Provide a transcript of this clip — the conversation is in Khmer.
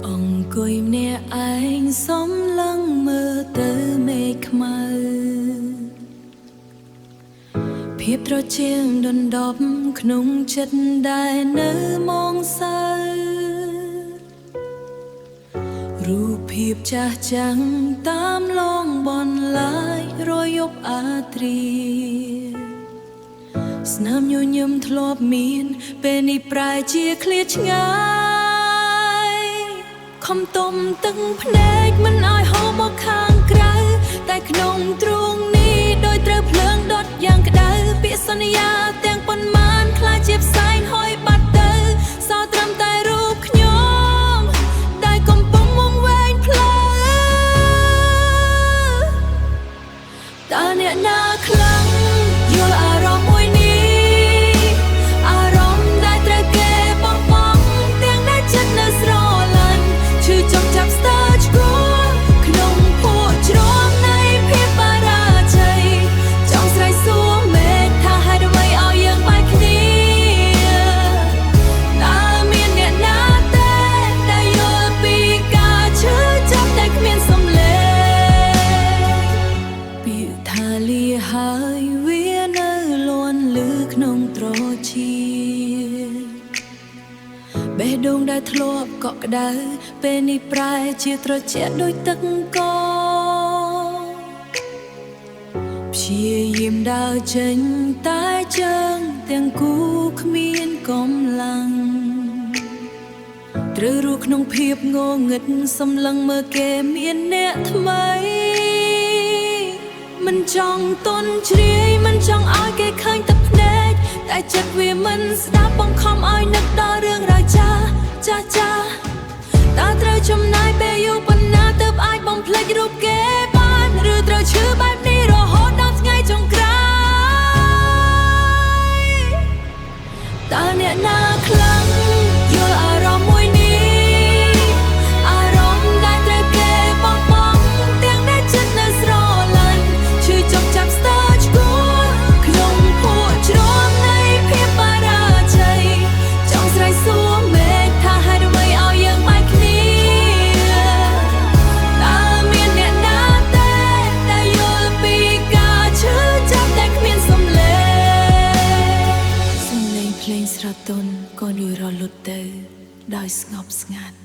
អង្គុយម្នាក់ឯងសំឡឹងមើលទៅមេឃខ្មៅភាពត្រជាក់ដណ្ដប់ក្នុងចិត្តដែលនៅមងសៅរូបភាពចាស់ចាំងតាមឡងបនឡាយរយប់អាទ្រាស្នាមញញឹមធ្លាប់មានពេលនេះប្រែជាឃ្លាតឆ្ងាយខំទុំទឹកភ្នែកមិនឲ្យហូរមកខាងក្រៅតែក្នុងទ្រូងនេះដោយត្រូវភ្លើងដុតយ៉ាងក្តៅពាក្យសន្យាទាំងប៉ុន្មានខ្លាចជាផ្សែងហុយបាត់ទៅសល់ត្រឹមតែរូបខ្ញុំដែលកំពុងវង្វេងផ្លូវតើអ្នកណាខ្លាំងយល់អារម្មណ៍មួយនេះអារម្មណ៍ដែលត្រូវគេបងបងទាំងដែលចិត្តនៅស្រឡាញ់ឈឺចង់ចាប់ស្ទើរឆ្កួរក្នុងភក់ជ្រងនៃភាពបរាជ័យចង់ស្រែកសួរមេឃថាហេតុអ្វីឲ្យយើងបែកគ្នាតើមានអ្នកណាទេដែលយល់ពីការឈឺចាប់តែគ្មានសំឡេងពាក្យថាលាហើយវានៅលាន់លឺក្នុងត្រចៀកបេះដូងដែលធ្លាប់កក់ក្ដៅពេលនេះប្រែជាត្រជាក់ដូចទឹកកកព្យាយាមដើរចេញតែជើងទាំងគូគ្មានកម្លាំងត្រូវរស់ក្នុងភាពងងឹតសម្លឹងមើលគេមានអ្នកថ្មីមិនចង់ទន់ជ្រាយមិនចង់ឲ្យគេឃើញតែភ្នែកតែចិត្តវាមិនស្ដាប់បង្ខំឲ្យនឹកដល់រឿងរ៉ាវចាតើត្រូវចំណាយពេលយូរប៉ុណ្ណាទើបអាចបំភ្លេចរូបគេបានឬត្រូវឈឺបែបនេះរហូតដល់ថ្ងៃចុងក្រោយតើអ្នកណាខ្លាំងយល់អារម្មណ៍មួយនេះអារម្មណ៍ដែលត្រូវគេបងបងទាំងដែលចិត្តនៅស្រឡាញ់ឈឺចង់ចាប់ស្ទើរឆ្កួរក្នុងភក់ជ្រងនៃភាពបរាជ័យចង់ស្រែកសួរមេឃថាហេតុអ្វីឲ្យយើងបែកគ្នាតើមានអ្នកណាទេដែលយល់ពីការឈឺចាប់តែគ្មានសំឡេងភ្លេងស្រទន់ក៏លួយរលត់ទៅដោយស្ងប់ស្ងាត់